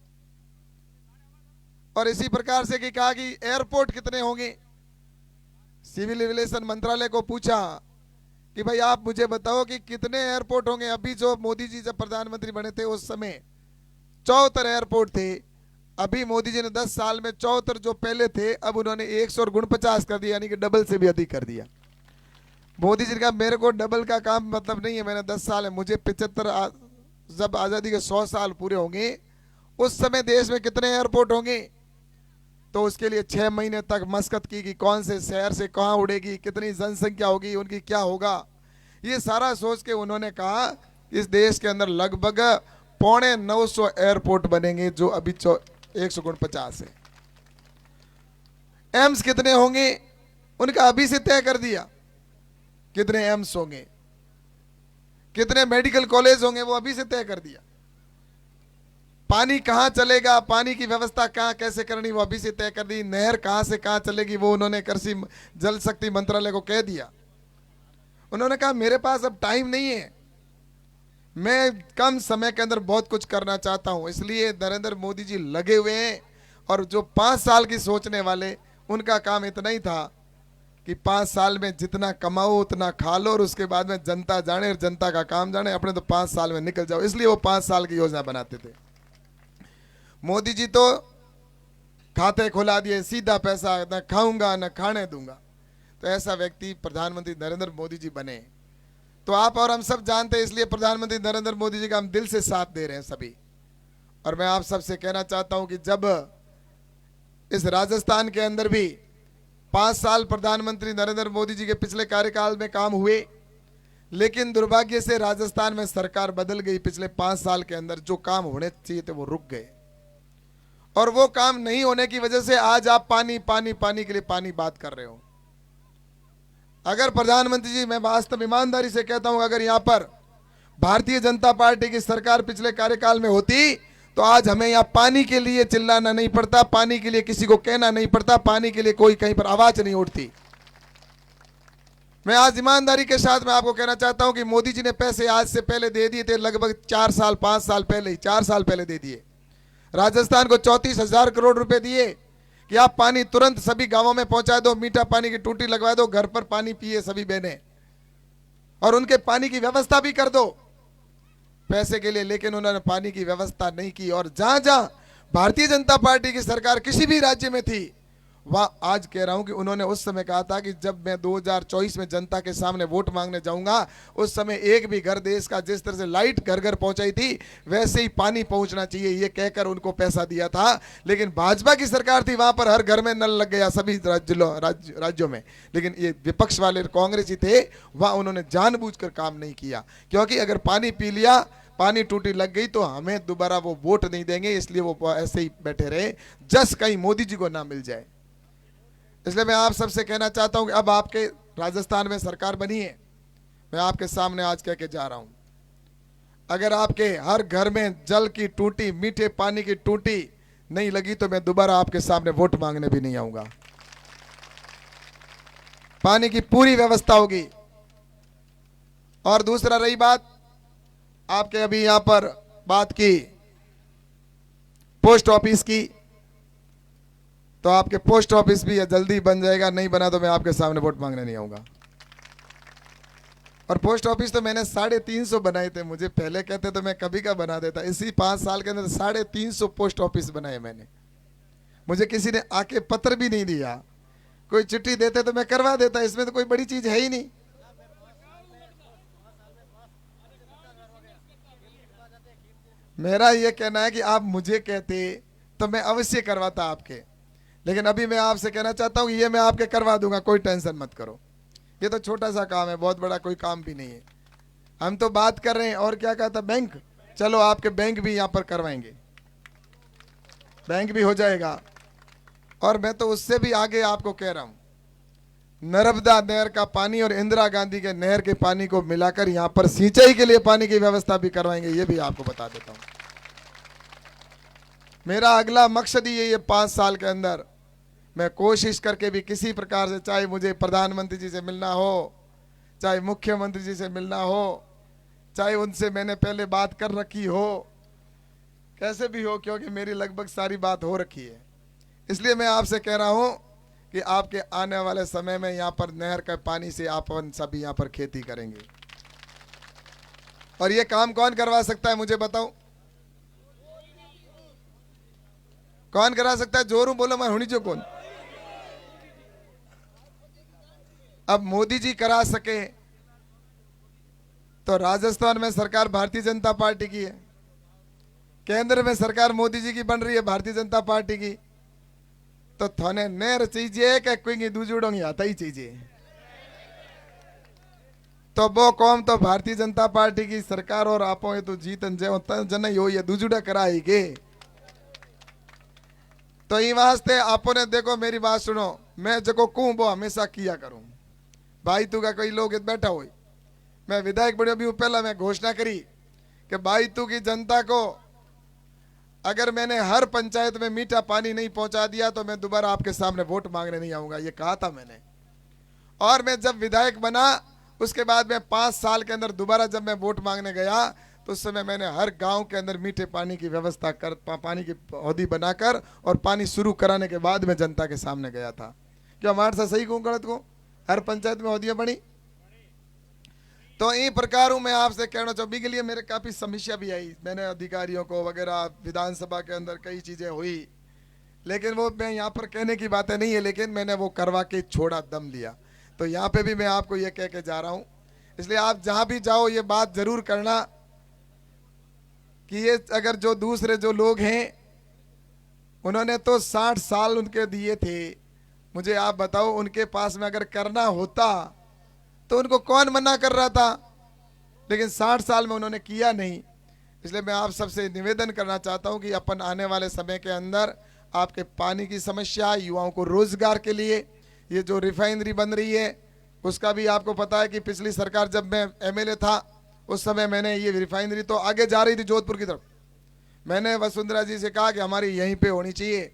और इसी प्रकार से कि कहा कि एयरपोर्ट कितने होंगे। सिविल एविएशन मंत्रालय को पूछा कि भाई आप मुझे बताओ कि कितने एयरपोर्ट होंगे। अभी जो मोदी जी जब प्रधानमंत्री बने थे उस समय 74 एयरपोर्ट थे। अभी मोदी जी ने 10 साल में 74 जो पहले थे अब उन्होंने 149 कर दिया, यानी कि डबल से भी अधिक कर दिया। मोदी जी ने कहा मेरे को डबल का काम मतलब नहीं है, मैंने 10 साल है, मुझे 75 जब आज़ादी के 100 साल पूरे होंगे उस समय देश में कितने एयरपोर्ट होंगे। तो उसके लिए 6 महीने तक मशक्कत की कि कौन से शहर से कहाँ उड़ेगी, कितनी जनसंख्या होगी, उनकी क्या होगा। ये सारा सोच के उन्होंने कहा इस देश के अंदर लगभग 950 एयरपोर्ट बनेंगे, जो अभी 149 है। एम्स कितने होंगे उनका अभी से तय कर दिया, कितने एम्स होंगे, कितने मेडिकल कॉलेज होंगे वो अभी से तय कर दिया। पानी कहाँ चलेगा, पानी की व्यवस्था कहाँ कैसे करनी वो अभी से तय कर दी। नहर कहाँ से कहाँ चलेगी वो उन्होंने कृषि जल शक्ति मंत्रालय को कह दिया। उन्होंने कहा मेरे पास अब टाइम नहीं है, मैं कम समय के अंदर बहुत कुछ करना चाहता हूं। इसलिए नरेंद्र मोदी जी लगे हुए हैं। और जो 5 साल की सोचने वाले, उनका काम इतना ही था कि 5 साल में जितना कमाओ उतना खा लो और उसके बाद में जनता जाने और जनता का काम जाने, अपने तो 5 साल में निकल जाओ। इसलिए वो 5 साल की योजना बनाते थे। मोदी जी तो खाते खुला दिए, सीधा पैसा, न खाऊंगा न खाने दूंगा। तो ऐसा व्यक्ति प्रधानमंत्री नरेंद्र मोदी जी बने। तो आप और हम सब जानते हैं, इसलिए प्रधानमंत्री नरेंद्र मोदी जी का हम दिल से साथ दे रहे हैं सभी। और मैं आप सबसे कहना चाहता हूं कि जब इस राजस्थान के अंदर भी 5 साल प्रधानमंत्री नरेंद्र मोदी जी के पिछले कार्यकाल में काम हुए, लेकिन दुर्भाग्य से राजस्थान में सरकार बदल गई। पिछले 5 साल के अंदर जो काम होने चाहिए थे वो रुक गए, और वो काम नहीं होने की वजह से आज आप पानी पानी पानी के लिए पानी बात कर रहे हो। अगर प्रधानमंत्री जी, मैं वास्तव ईमानदारी से कहता हूं, अगर यहां पर भारतीय जनता पार्टी की सरकार पिछले कार्यकाल में होती तो आज हमें यहां पानी के लिए चिल्लाना नहीं पड़ता, पानी के लिए किसी को कहना नहीं पड़ता, पानी के लिए कोई कहीं पर आवाज नहीं उठती। मैं आज ईमानदारी के साथ मैं आपको कहना चाहता हूं कि मोदी जी ने पैसे आज से पहले दे दिए थे, लगभग 4 साल 5 साल पहले ही, 4 साल पहले दे दिए। राजस्थान को 34,000 करोड़ रुपए दिए कि आप पानी तुरंत सभी गांवों में पहुंचा दो, मीठा पानी की टूटी लगवा दो, घर पर पानी पिए सभी बहनें, और उनके पानी की व्यवस्था भी कर दो पैसे के लिए। लेकिन उन्होंने पानी की व्यवस्था नहीं की। और जहां जहां भारतीय जनता पार्टी की सरकार किसी भी राज्य में थी, वहां आज कह रहा हूं कि उन्होंने उस समय कहा था कि जब मैं 2024 में जनता के सामने वोट मांगने जाऊंगा, उस समय एक भी घर, देश का जिस तरह से लाइट घर घर पहुंचाई थी वैसे ही पानी पहुंचना चाहिए, ये कहकर उनको पैसा दिया था। लेकिन भाजपा की सरकार थी, वहां पर हर घर में नल लग गया सभी राज्यों में। लेकिन ये विपक्ष वाले कांग्रेस ही थे, वहां उन्होंने जानबूझकर काम नहीं किया, क्योंकि अगर पानी पी लिया, पानी टूटी लग गई तो हमें दोबारा वो वोट नहीं देंगे। इसलिए वो ऐसे ही बैठे रहे, जस कहीं मोदी जी को ना मिल जाए। इसलिए मैं आप सबसे कहना चाहता हूं कि अब आपके राजस्थान में सरकार बनी है, मैं आपके सामने आज कह के जा रहा हूं, अगर आपके हर घर में जल की टूटी, मीठे पानी की टूटी नहीं लगी तो मैं दोबारा आपके सामने वोट मांगने भी नहीं आऊंगा। पानी की पूरी व्यवस्था होगी। और दूसरा रही बात आपके अभी यहां पर बात की पोस्ट ऑफिस की, तो आपके पोस्ट ऑफिस भी जल्दी बन जाएगा, नहीं बना तो मैं आपके सामने वोट मांगने नहीं आऊंगा। और पोस्ट ऑफिस तो मैंने 350 बनाए थे, मुझे पहले कहते तो मैं कभी का बना देता। इसी 5 साल के अंदर 350 पोस्ट ऑफिस बनाए मैंने। मुझे किसी ने आके पत्र भी नहीं दिया, कोई चिट्ठी देते तो मैं करवा देता, इसमें तो कोई बड़ी चीज है ही नहीं। मेरा यह कहना है कि आप मुझे कहते तो मैं अवश्य करवाता आपके, लेकिन अभी मैं आपसे कहना चाहता हूं कि ये मैं आपके करवा दूंगा, कोई टेंशन मत करो। ये तो छोटा सा काम है, बहुत बड़ा कोई काम भी नहीं है। हम तो बात कर रहे हैं। और क्या कहता बैंक, चलो आपके बैंक भी यहां पर करवाएंगे, बैंक भी हो जाएगा। और मैं तो उससे भी आगे आपको कह रहा हूं, नर्मदा नहर का पानी और इंदिरा गांधी के नहर के पानी को मिलाकर यहां पर सिंचाई के लिए पानी की व्यवस्था भी करवाएंगे, ये भी आपको बता देता हूं। मेरा अगला मकसद ही ये 5 साल के अंदर मैं कोशिश करके भी किसी प्रकार से, चाहे मुझे प्रधानमंत्री जी से मिलना हो, चाहे मुख्यमंत्री जी से मिलना हो, चाहे उनसे मैंने पहले बात कर रखी हो, कैसे भी हो, क्योंकि मेरी लगभग सारी बात हो रखी है। इसलिए मैं आपसे कह रहा हूं कि आपके आने वाले समय में यहाँ पर नहर के पानी से आप सभी यहाँ पर खेती करेंगे। और ये काम कौन करवा सकता है मुझे बताओ, कौन करा सकता है? जोरू बोलो, मैं हुनी जो कौन। अब मोदी जी करा सके तो राजस्थान में सरकार भारतीय जनता पार्टी की है, केंद्र में सरकार मोदी जी की बन रही है भारतीय जनता पार्टी की, तो थाने नहर चाहिए कि कोई दूजुड़ोंगी आता ही चाहिए। तो वो कौम तो भारतीय जनता पार्टी की सरकार और आपो तो जीतन जन ही हो, ये दूजुड़ा कराएगी। तो ये वास्ते आपो ने देखो, मेरी बात सुनो, मैं जो कहूं वो हमेशा किया करूं। भाई तू का कोई लोग बैठा हो, मैं विधायक बने भी पहला मैं घोषणा करी कि भाई तू की जनता को अगर मैंने हर पंचायत में मीठा पानी नहीं पहुंचा दिया तो मैं दोबारा आपके सामने वोट मांगने नहीं आऊंगा, ये कहा था मैंने। और मैं जब विधायक बना उसके बाद में 5 साल के अंदर दोबारा जब मैं वोट मांगने गया तो उस समय मैंने हर गांव के अंदर मीठे पानी की व्यवस्था कर, पानी की हौदी बनाकर और पानी शुरू कराने के बाद मैं जनता के सामने गया था। क्या हमारे साथ सही कहूँ गलत कहूँ? हर पंचायत में हौदियाँ बनी। तो इन प्रकार मैं आपसे कहना चाहूँ के लिए मेरे काफी समस्या भी आई, मैंने अधिकारियों को वगैरह, विधानसभा के अंदर कई चीजें हुई, लेकिन वो मैं यहाँ पर कहने की बातें नहीं है, लेकिन मैंने वो करवा के छोड़ा, दम लिया। तो यहाँ पे भी मैं आपको ये कह के जा रहा हूँ, इसलिए आप जहाँ भी जाओ ये बात जरूर करना कि ये अगर जो दूसरे जो लोग हैं उन्होंने तो 60 साल उनके दिए थे, मुझे आप बताओ उनके पास में अगर करना होता तो उनको कौन मना कर रहा था, लेकिन 60 साल में उन्होंने किया नहीं। इसलिए मैं आप सबसे निवेदन करना चाहता हूं कि अपन आने वाले समय के अंदर आपके पानी की समस्या, युवाओं को रोजगार के लिए ये जो रिफाइनरी बन रही है उसका भी आपको पता है कि पिछली सरकार जब मैं एमएलए था उस समय मैंने ये रिफाइनरी तो आगे जा रही थी जोधपुर की तरफ, मैंने वसुंधरा जी से कहा कि हमारी यहीं पे होनी चाहिए,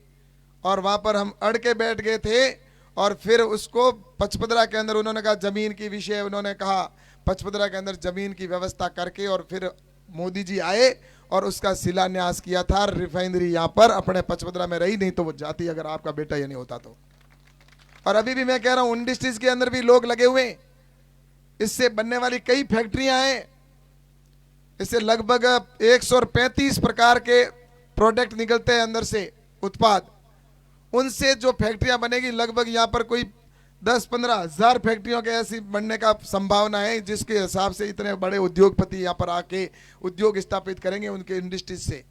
और वहां पर हम अड़ के बैठ गए थे। और फिर उसको पचपदरा के अंदर उन्होंने कहा जमीन की विषय, उन्होंने कहा पचपदरा के अंदर जमीन की व्यवस्था करके, और फिर मोदी जी आए और उसका शिलान्यास किया था। रिफाइनरी यहाँ पर अपने पचपदरा में रही, नहीं तो वो जाती अगर आपका बेटा ये नहीं होता तो। और अभी भी मैं कह रहा हूँ इंडस्ट्रीज के अंदर भी लोग लगे हुए, इससे बनने वाली कई फैक्ट्रियां हैं, इससे लगभग 135 प्रकार के प्रोडक्ट निकलते हैं अंदर से, उत्पाद। उनसे जो फैक्ट्रियां बनेगी लगभग यहाँ पर कोई 10-15 हजार फैक्ट्रियों के ऐसी बनने का संभावना है, जिसके हिसाब से इतने बड़े उद्योगपति यहाँ पर आके उद्योग स्थापित करेंगे उनके इंडस्ट्रीज से।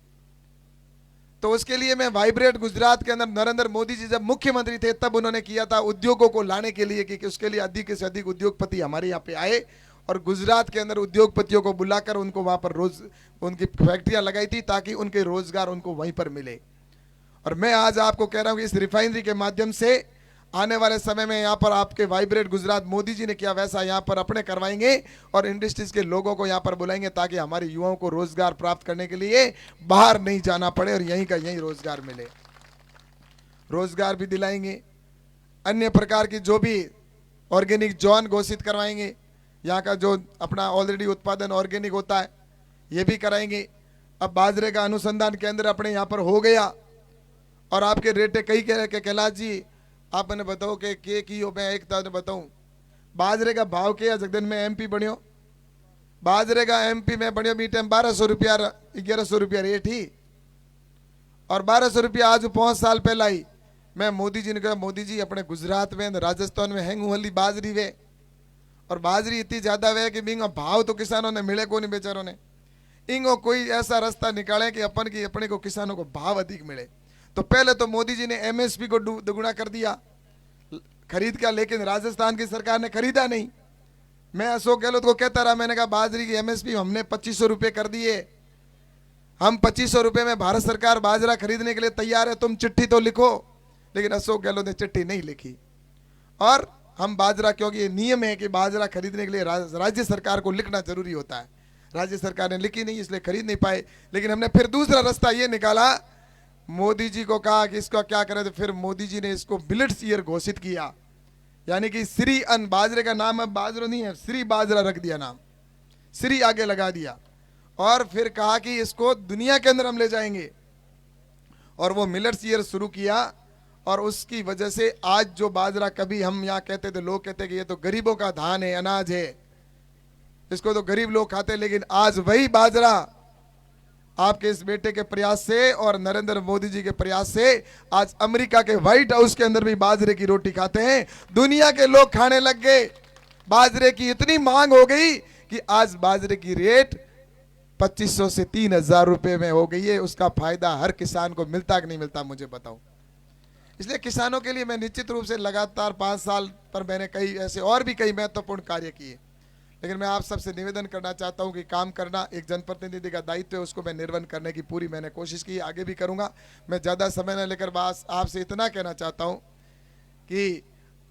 तो उसके लिए मैं वाइब्रेट गुजरात के अंदर नरेंद्र मोदी जी जब मुख्यमंत्री थे तब उन्होंने किया था उद्योगों को लाने के लिए, कि उसके लिए अधिक से अधिक उद्योगपति हमारे यहाँ पे आए, और गुजरात के अंदर उद्योगपतियों को बुलाकर उनको वहां पर रोज उनकी फैक्ट्रियां लगाई थी ताकि उनके रोजगार उनको वहीं पर मिले। और मैं आज आपको कह रहा हूं कि इस रिफाइनरी के माध्यम से आने वाले समय में यहाँ पर आपके वाइब्रेट गुजरात मोदी जी ने किया वैसा यहाँ पर अपने करवाएंगे और इंडस्ट्रीज के लोगों को यहाँ पर बुलाएंगे ताकि हमारे युवाओं को रोजगार प्राप्त करने के लिए बाहर नहीं जाना पड़े और यहीं का यहीं रोजगार मिले। रोजगार भी दिलाएंगे, अन्य प्रकार की जो भी ऑर्गेनिक जोन घोषित करवाएंगे, यहाँ का जो अपना ऑलरेडी उत्पादन ऑर्गेनिक होता है ये भी कराएंगे। अब बाजरे का अनुसंधान केंद्र अपने यहाँ पर हो गया और आपके रेटे कई कह रहे कैलाश जी आप मैंने बताओ कि की हो, मैं एक तरह बताऊं बाजरे का भाव क्या जगदन में एमपी बनियो, बाजरे का एमपी में बनियो मीटे 1200 रुपया 1100 रुपया रेट ही, और 1200 रुपया आज 5 साल पहला ही मैं मोदी जी ने कहा मोदी जी अपने गुजरात में राजस्थान में हैंगू हली बाजरी वे, और बाजरी इतनी ज्यादा वे कि बिंगो भाव तो किसानों ने मिले को नहीं बेचारों ने, इंगो कोई ऐसा रास्ता निकाले कि अपने को किसानों को भाव अधिक मिले। तो पहले तो मोदी जी ने एमएसपी को दुगुना कर दिया खरीद का, लेकिन राजस्थान की सरकार ने खरीदा नहीं। मैं अशोक गहलोत को कहता रहा, मैंने कहा बाजरी की एमएसपी हमने 2500 रुपये कर दिए, हम 2500 रुपये में भारत सरकार बाजरा खरीदने के लिए तैयार है, तुम चिट्ठी तो लिखो। लेकिन अशोक गहलोत ने चिट्ठी नहीं लिखी, और हम बाजरा, क्योंकि ये नियम है कि बाजरा खरीदने के लिए राज्य सरकार को लिखना जरूरी होता है, राज्य सरकार ने लिखी नहीं इसलिए खरीद नहीं पाए। लेकिन हमने फिर दूसरा रास्ता ये निकाला, मोदी जी को कहा कि इसका क्या करें, तो फिर मोदी जी ने इसको मिलेट्स ईयर घोषित किया, यानी कि श्री अन्न, बाजरे का नाम अब बाजरा नहीं है, श्री बाजरा रख दिया नाम, श्री आगे लगा दिया, और फिर कहा कि इसको दुनिया के अंदर हम ले जाएंगे, और वो मिलेट्स ईयर शुरू किया। और उसकी वजह से आज जो बाजरा कभी हम यहाँ कहते थे, लोग कहते कि ये तो गरीबों का धान है, अनाज है, इसको तो गरीब लोग खाते, लेकिन आज वही बाजरा आपके इस बेटे के प्रयास से और नरेंद्र मोदी जी के प्रयास से आज अमेरिका के व्हाइट हाउस के अंदर भी बाजरे की रोटी खाते हैं, दुनिया के लोग खाने लग गए। बाजरे की इतनी मांग हो गई कि आज बाजरे की रेट 2500 से 3000 रुपए में हो गई है। उसका फायदा हर किसान को मिलता कि नहीं मिलता मुझे बताओ। इसलिए किसानों के लिए मैं निश्चित रूप से लगातार 5 साल पर मैंने कई ऐसे और भी कई महत्वपूर्ण कार्य किए, लेकिन मैं आप सबसे निवेदन करना चाहता हूं कि काम करना एक जनप्रतिनिधि का दायित्व है, उसको मैं निर्वहन करने की पूरी मैंने कोशिश की, आगे भी करूंगा। मैं ज़्यादा समय न लेकर बस आपसे इतना कहना चाहता हूं कि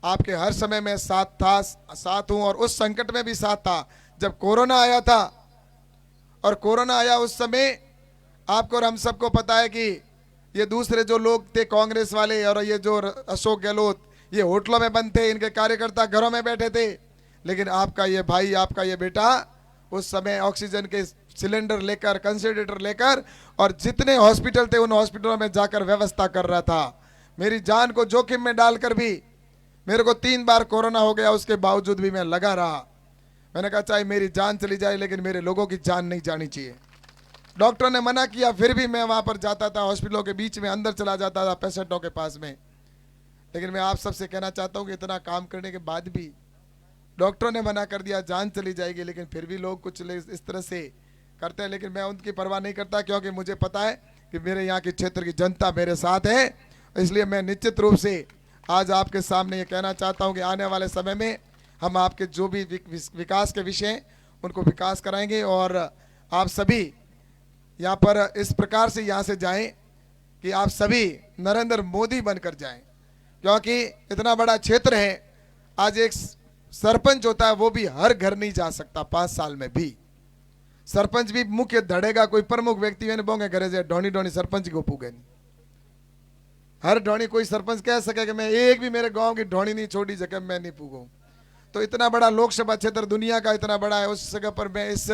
आपके हर समय में साथ हूं, और उस संकट में भी साथ था जब कोरोना आया था। और कोरोना आया उस समय आपको और हम सबको पता है कि ये दूसरे जो लोग थे कांग्रेस वाले और ये जो अशोक गहलोत, ये होटलों में बंद थे, इनके कार्यकर्ता घरों में बैठे थे, लेकिन आपका ये भाई, आपका ये बेटा उस समय ऑक्सीजन के सिलेंडर लेकर, कंसंट्रेटर लेकर और जितने हॉस्पिटल थे उन हॉस्पिटलों में जाकर व्यवस्था कर रहा था। मेरी जान को जोखिम में डालकर भी, मेरे को 3 बार कोरोना हो गया, उसके बावजूद भी मैं लगा रहा। मैंने कहा चाहे मेरी जान चली जाए लेकिन मेरे लोगों की जान नहीं जानी चाहिए। डॉक्टरों ने मना किया, फिर भी मैं वहां पर जाता था, हॉस्पिटलों के बीच में अंदर चला जाता था पेशेंटों के पास में। लेकिन मैं आप सबसे कहना चाहता हूं कि इतना काम करने के बाद भी डॉक्टरों ने मना कर दिया, जान चली जाएगी, लेकिन फिर भी लोग कुछ इस तरह से करते हैं। लेकिन मैं उनकी परवाह नहीं करता, क्योंकि मुझे पता है कि मेरे यहाँ के क्षेत्र की जनता मेरे साथ है। इसलिए मैं निश्चित रूप से आज आपके सामने ये कहना चाहता हूँ कि आने वाले समय में हम आपके जो भी विकास के विषय उनको विकास कराएंगे और आप सभी यहाँ पर इस प्रकार से यहाँ से जाएं कि आप सभी नरेंद्र मोदी बनकर जाएं, क्योंकि इतना बड़ा क्षेत्र है। आज एक सरपंच होता है, वो भी हर घर नहीं जा सकता 5 साल में भी। सरपंच भी मुख्य धड़ेगा, कोई प्रमुख व्यक्ति मैंने बोंगे घरे से ढोनी ढोनी सरपंच को पूगे नहीं। हर ढोनी कोई सरपंच कह सके कि मैं एक भी मेरे गांव की ढोनी नहीं छोड़ी जगह मैं नहीं पूगूं। तो इतना बड़ा लोकसभा क्षेत्र दुनिया का इतना बड़ा है, उस जगह पर मैं इस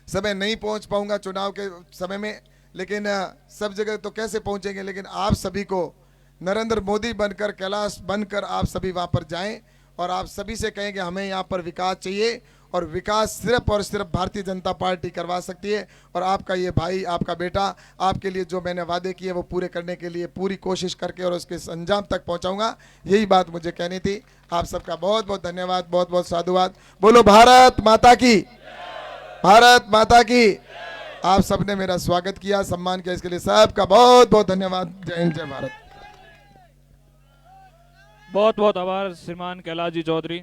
समय नहीं पहुंच पाऊंगा चुनाव के समय में, लेकिन सब जगह तो कैसे पहुंचेंगे। लेकिन आप सभी को नरेंद्र मोदी बनकर, कैलाश बनकर आप सभी वहां पर जाएं और आप सभी से कहें कि हमें यहाँ पर विकास चाहिए और विकास सिर्फ और सिर्फ भारतीय जनता पार्टी करवा सकती है। और आपका ये भाई, आपका बेटा, आपके लिए जो मैंने वादे किए वो पूरे करने के लिए पूरी कोशिश करके और उसके अंजाम तक पहुंचाऊंगा। यही बात मुझे कहनी थी। आप सबका बहुत बहुत धन्यवाद, बहुत बहुत साधुवाद। बोलो भारत माता की, भारत माता की। आप सबने मेरा स्वागत किया, सम्मान किया, इसके लिए सबका बहुत बहुत धन्यवाद। जय हिंद, जय भारत। बहुत बहुत आभार श्रीमान कैलाश जी चौधरी।